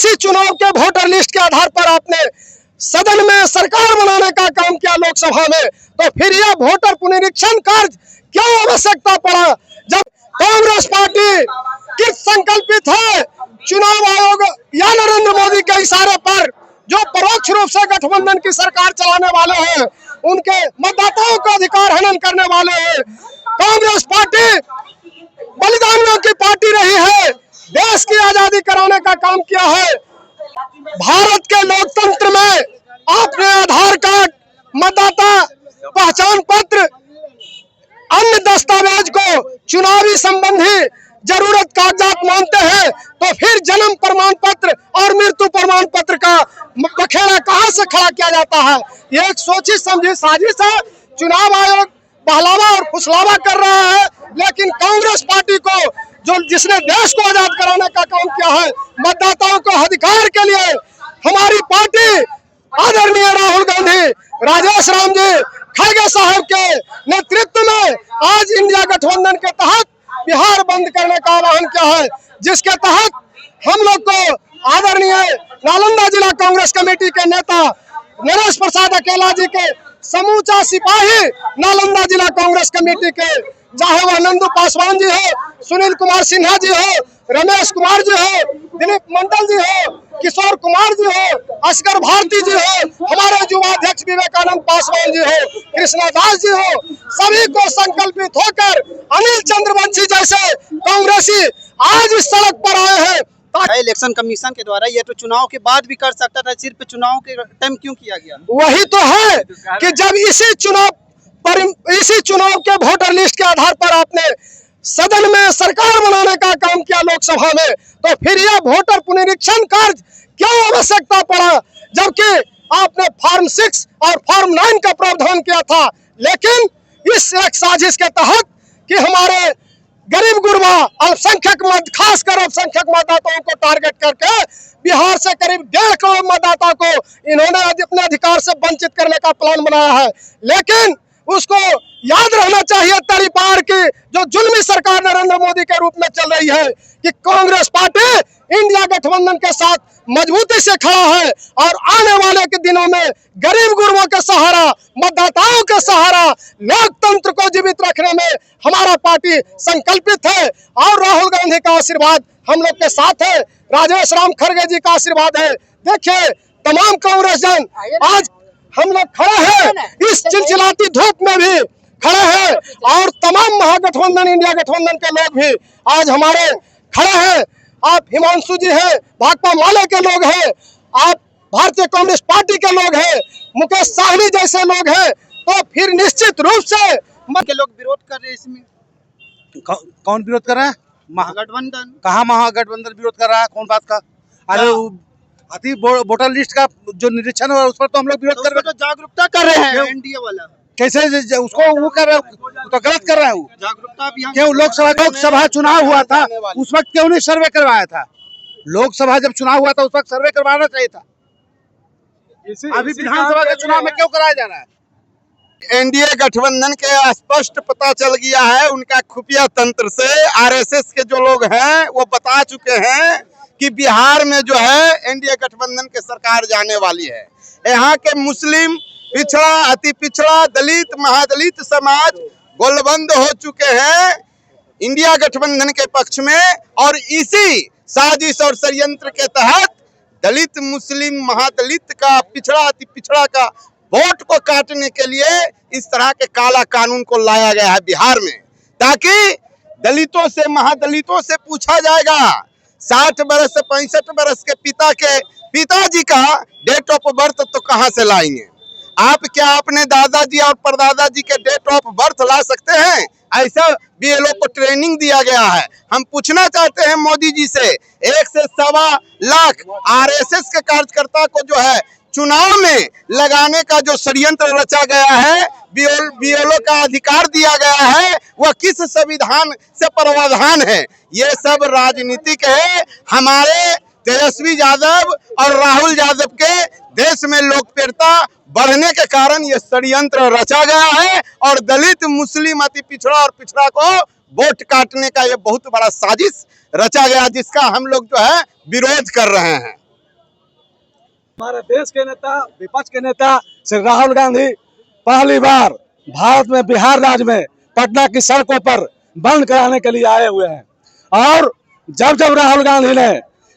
इसी चुनाव के वोटर लिस्ट के आधार पर आपने सदन में सरकार बनाने का काम किया लोकसभा में, तो फिर यह वोटर पुनरीक्षण कार्य क्या आवश्यकता पड़ा जब कांग्रेस पार्टी किस संकल्पित है चुनाव आयोग या नरेंद्र मोदी के इशारे पर जो परोक्ष रूप से गठबंधन की सरकार चलाने वाले हैं, उनके मतदाताओं का अधिकार हनन करने वाले हैं। कांग्रेस पार्टी बलिदानियों की पार्टी रही है, देश की आजादी कराने का काम किया है। भारत के लोकतंत्र में आपने आधार कार्ड, मतदाता पहचान पत्र, अन्य दस्तावेज को चुनावी संबंधी जरूरत कागजात मानते हैं, तो फिर जन्म प्रमाण पत्र और मृत्यु प्रमाण पत्र का बखेड़ा कहां से खड़ा किया जाता है? ये एक सोची समझी साजिश है। चुनाव आयोग बहलावा और फुसलावा कर रहा है, लेकिन कांग्रेस पार्टी को जिसने देश को आजाद कराने का काम किया है, मतदाताओं को अधिकार के लिए हमारी पार्टी आदरणीय राहुल गांधी, राजेश राम जी खड़गे साहब के नेतृत्व में आज इंडिया गठबंधन के तहत बिहार बंद करने का आह्वान किया है, जिसके तहत हम लोग को आदरणीय नालंदा जिला कांग्रेस कमेटी के नेता नरेश प्रसाद अकेला जी के समूचा सिपाही नालंदा जिला कांग्रेस कमेटी के, चाहे वह नंदू पासवान जी हो, सुनील कुमार सिन्हा जी हो, रमेश कुमार जी हो, दिलीप मंडल जी हो, किशोर कुमार जी हो, असगर भारती जी हो, हमारे युवा अध्यक्ष विवेकानंद पासवान जी हो, कृष्णदास जी हो, सभी को संकल्पित होकर अनिल चंद्रवंशी जैसे कांग्रेसी आज इस सड़क पर आए हैं। इलेक्शन कमीशन के द्वारा ये तो चुनाव के बाद भी कर सकता था, सिर्फ चुनाव के टाइम क्यों किया गया? वही तो है कि जब इसी चुनाव के वोटर लिस्ट के आधार पर आपने सदन में सरकार बनाने का काम किया लोकसभा में, तो फिर यह वोटर पुनरीक्षण कार्य क्या आवश्यकता पड़ा जबकि आपने फॉर्म 6 और फॉर्म 9 का प्रावधान किया था। लेकिन इस एक साजिश के तहत कि हमारे गरीब गुरबा अल्पसंख्यक खासकर अल्पसंख्यक मतदाताओं को टारगेट करके बिहार से करीब 1.5 करोड़ मतदाता को इन्होंने अपने अधिकार से वंचित करने का प्लान बनाया है। लेकिन उसको याद रहना चाहिए तरी पार की जो जुल्मी सरकार नरेंद्र मोदी के रूप में चल रही है कि कांग्रेस पार्टी इंडिया गठबंधन के साथ मजबूती से खड़ा है और आने वाले के दिनों में गरीब गुरबों के सहारा, मतदाताओं के सहारा लोकतंत्र को जीवित रखने में हमारा पार्टी संकल्पित है। और राहुल गांधी का आशीर्वाद हम लोग के साथ है, राजेश राम खड़गे जी का आशीर्वाद है। देखिए तमाम कांग्रेस जन आज हम लोग खड़े हैं, इस चिलचिलाती धूप में भी खड़े हैं, और तमाम महागठबंधन इंडिया गठबंधन के लोग भी आज हमारे खड़े हैं। आप हिमांशु जी हैं, भाकपा माले के लोग हैं, आप भारतीय कम्युनिस्ट पार्टी के लोग हैं, मुकेश साहनी जैसे लोग हैं, तो फिर निश्चित रूप से के लोग विरोध कर रहे हैं इसमें। कौन विरोध कर रहा है? महागठबंधन। कहाँ महागठबंधन विरोध कर रहा है? कौन बात का? अरे अति वोटर लिस्ट का जो निरीक्षण है उस पर तो हम लोग विरोध कर रहे हैं। तो जागरूकता कर रहे हैं एनडीए वाला। कैसे उसको वो कर रहे हैं? तो गलत कर रहा है वो। जागरूकता अभियान क्यों लोकसभा चुनाव हुआ था उस वक्त क्यों नहीं सर्वे करवाया था? लोकसभा जब चुनाव हुआ था उस वक्त सर्वे करवाना चाहिए था। अभी विधानसभा के चुनाव में क्यों कराया जा रहा है? एनडीए गठबंधन के स्पष्ट पता चल गया है, उनका खुफिया तंत्र से आरएसएस के जो लोग हैं वो बता चुके हैं कि बिहार में जो है एनडीए गठबंधन की सरकार जाने वाली है। यहाँ के मुस्लिम, पिछड़ा, अति पिछड़ा, दलित, महादलित समाज गोलबंद हो चुके हैं इंडिया गठबंधन के पक्ष में, और इसी साजिश और षड्यंत्र के तहत दलित, मुस्लिम, महादलित का, पिछड़ा, अति पिछड़ा का वोट को काटने के लिए इस तरह के काला कानून को लाया गया है बिहार में, ताकि दलितों से, महादलितों से पूछा जाएगा 60 बरस से 65 बरस के पिताजी का डेट ऑफ बर्थ तो कहां से लाएंगे आप? क्या अपने दादाजी और परदादाजी के डेट ऑफ बर्थ ला सकते हैं? ऐसा बीएलओ को ट्रेनिंग दिया गया है। हम पूछना चाहते हैं मोदी जी से, 1 से 1.25 लाख आरएसएस के कार्यकर्ता को जो है चुनाव में लगाने का जो षड्यंत्र रचा गया है, बीएलओ का अधिकार दिया गया है, वह किस संविधान से प्रावधान है? ये सब राजनीतिक है। हमारे तेजस्वी यादव और राहुल यादव के देश में लोकप्रियता बढ़ने के कारण ये षड्यंत्र रचा गया है, और दलित, मुस्लिम, अति पिछड़ा और पिछड़ा को वोट काटने का ये बहुत बड़ा साजिश रचा गया, जिसका हम लोग जो है विरोध कर रहे हैं। हमारे देश के नेता, विपक्ष के नेता श्री राहुल गांधी पहली बार भारत में बिहार राज्य में पटना की सड़कों पर बंद कराने के लिए आए हुए हैं। और जब जब राहुल गांधी ने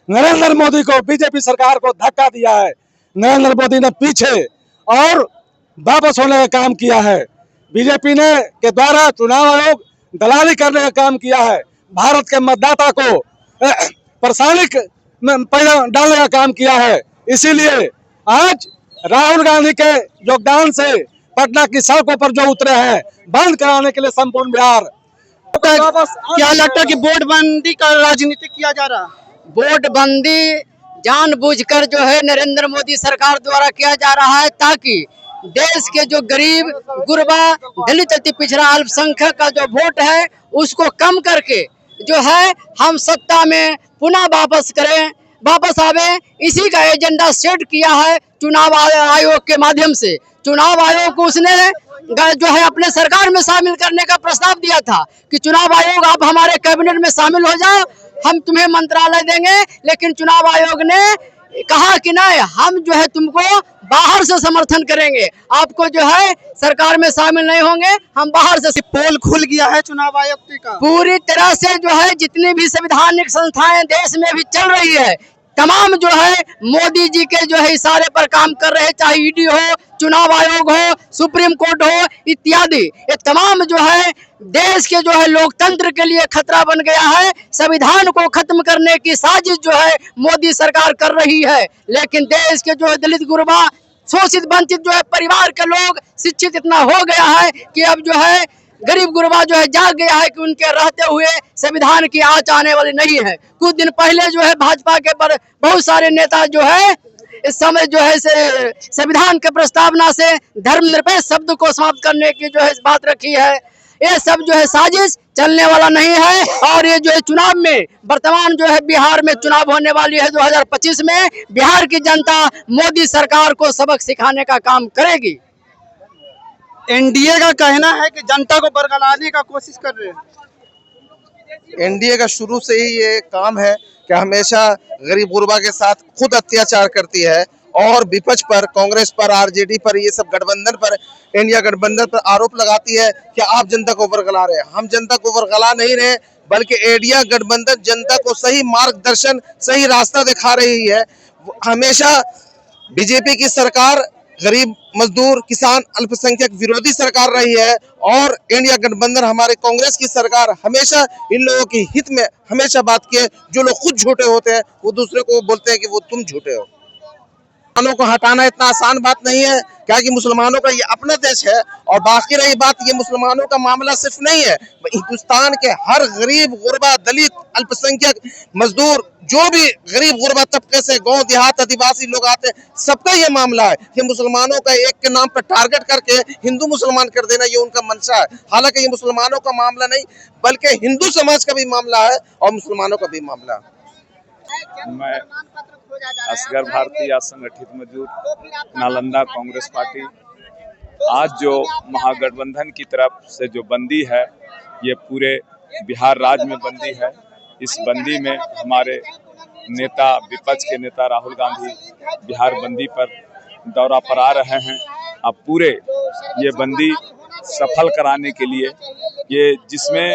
नरेंद्र मोदी को, बीजेपी सरकार को धक्का दिया है, नरेंद्र मोदी ने पीछे और वापस होने का काम किया है। बीजेपी ने के द्वारा चुनाव आयोग दलाली करने का काम किया है। भारत के मतदाता को परेशानी में डालने का काम किया है। इसीलिए आज राहुल गांधी के योगदान से पटना की सड़कों पर जो उतरे हैं, बंद कराने के लिए संपूर्ण बिहार। क्या लगता है कि वोटबंदी का राजनीति किया जा रहा है? वोटबंदी जानबूझकर जो है नरेंद्र मोदी सरकार द्वारा किया जा रहा है, ताकि देश के जो गरीब, गुरबा, दलित, अति पिछड़ा, अल्पसंख्यक का जो वोट है उसको कम करके जो है हम सत्ता में पुनः वापस आवे। इसी का एजेंडा सेट किया है चुनाव आयोग के माध्यम से। चुनाव आयोग को उसने जो है अपने सरकार में शामिल करने का प्रस्ताव दिया था कि चुनाव आयोग आप हमारे कैबिनेट में शामिल हो जाओ, हम तुम्हें मंत्रालय देंगे। लेकिन चुनाव आयोग ने कहा कि नहीं, हम जो है तुमको बाहर से समर्थन करेंगे, आपको जो है सरकार में शामिल नहीं होंगे, हम बाहर से। पोल खुल गया है चुनाव आयोग का पूरी तरह से जो है जितनी भी संवैधानिक संस्थाएं देश में भी चल रही है, तमाम जो है मोदी जी के जो है इशारे पर काम कर रहे हैं, चाहे ईडी हो, चुनाव आयोग हो, सुप्रीम कोर्ट हो इत्यादि। ये तमाम जो है देश के जो है लोकतंत्र के लिए खतरा बन गया है। संविधान को खत्म करने की साजिश जो है मोदी सरकार कर रही है। लेकिन देश के जो है दलित, गुरबा, शोषित, वंचित जो है परिवार के लोग शिक्षित इतना हो गया है कि अब जो है गरीब गुरबा जो है जाग गया है कि उनके रहते हुए संविधान की आंच आने वाली नहीं है। कुछ दिन पहले जो है भाजपा के बहुत सारे नेता जो है इस समय जो है संविधान के प्रस्तावना से धर्मनिरपेक्ष शब्द को समाप्त करने की जो है बात रखी है। ये सब जो है साजिश चलने वाला नहीं है। और ये जो है चुनाव में वर्तमान जो है बिहार में चुनाव होने वाली है 2025 में, बिहार की जनता मोदी सरकार को सबक सिखाने का काम करेगी। एनडीए का कहना है कि जनता को बरगलाने का कोशिश कर रहे हैं। एनडीए का शुरू से ही ये काम है कि हमेशा गरीब गुरबा के साथ खुद अत्याचार करती है और विपक्ष पर, कांग्रेस पर, आरजेडी पर, ये सब गठबंधन पर, इंडिया गठबंधन पर आरोप लगाती है कि आप जनता को बरगला रहे हैं। हम जनता को बरगला नहीं रहे, बल्कि इंडिया गठबंधन जनता को सही मार्गदर्शन, सही रास्ता दिखा रही है। हमेशा बीजेपी की सरकार गरीब, मजदूर, किसान, अल्पसंख्यक विरोधी सरकार रही है और इंडिया गठबंधन हमारे कांग्रेस की सरकार हमेशा इन लोगों के हित में हमेशा बात की है। जो लोग खुद झूठे होते हैं वो दूसरे को बोलते हैं कि वो तुम झूठे हो। मुसलमानों को हटाना इतना आसान बात नहीं है, क्या कि मुसलमानों का ये अपना देश है। और बाकी रही बात, ये मुसलमानों का मामला सिर्फ नहीं है, हिंदुस्तान के हर गरीब, गुरबा, दलित, अल्पसंख्यक, मजदूर, जो भी गरीब गुरबा तबके से गांव देहात आदिवासी लोग आते हैं, सबका ये मामला है कि मुसलमानों का एक के नाम पर टारगेट करके हिंदू मुसलमान कर देना, ये उनका मंशा है। हालांकि ये मुसलमानों का मामला नहीं, बल्कि हिंदू समाज का भी मामला है और मुसलमानों का भी मामला है। मैं असगर भारतीय संगठित मजदूर नालंदा कांग्रेस पार्टी, आज जो महागठबंधन की तरफ से जो बंदी है, ये पूरे बिहार राज्य में बंदी है। इस बंदी में हमारे नेता, विपक्ष के नेता राहुल गांधी बिहार बंदी पर दौरा पर आ रहे हैं। अब पूरे ये बंदी सफल कराने के लिए, ये जिसमें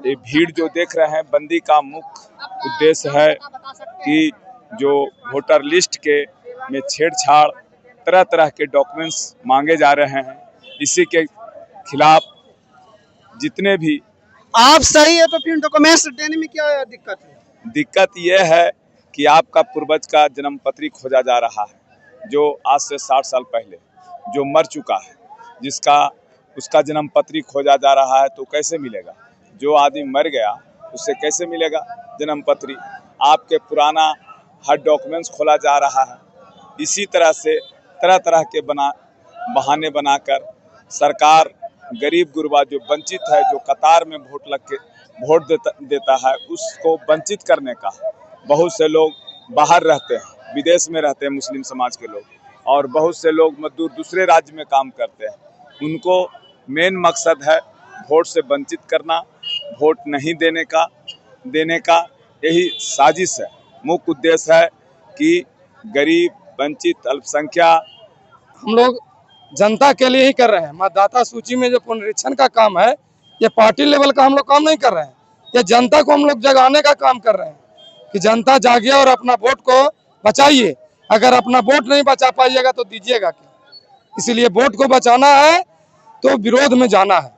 ये भीड़ जो देख रहे हैं, बंदी का मुख्य उद्देश्य है कि जो वोटर लिस्ट के में छेड़छाड़, तरह तरह के डॉक्यूमेंट्स मांगे जा रहे हैं, इसी के खिलाफ जितने भी। आप सही है तो फिर डॉक्यूमेंट्स देने में क्या दिक्कत है? दिक्कत यह है कि आपका पूर्वज का जन्म पत्री खोजा जा रहा है, जो आज से 60 साल पहले जो मर चुका है, जिसका उसका जन्म पत्री खोजा जा रहा है, तो कैसे मिलेगा? जो आदमी मर गया उससे कैसे मिलेगा जन्म पत्री? आपके पुराना हर डॉक्यूमेंट्स खोला जा रहा है। इसी तरह से तरह तरह के बहाने बनाकर सरकार गरीब गुरबा जो वंचित है, जो कतार में वोट देता है, उसको वंचित करने का। बहुत से लोग बाहर रहते हैं, विदेश में रहते हैं मुस्लिम समाज के लोग, और बहुत से लोग मजदूर दूसरे राज्य में काम करते हैं। उनको मेन मकसद है वोट से वंचित करना, वोट नहीं देने का यही साजिश है। मुख्य उद्देश्य है कि गरीब, वंचित, अल्पसंख्या। हम लोग जनता के लिए ही कर रहे हैं। मतदाता सूची में जो पुनरीक्षण का काम है, ये पार्टी लेवल का हम लोग काम नहीं कर रहे हैं, ये जनता को हम लोग जगाने का काम कर रहे हैं कि जनता जागिए और अपना वोट को बचाइए। अगर अपना वोट नहीं बचा पाइएगा तो दीजिएगा क्या। इसीलिए वोट को बचाना है तो विरोध में जाना है।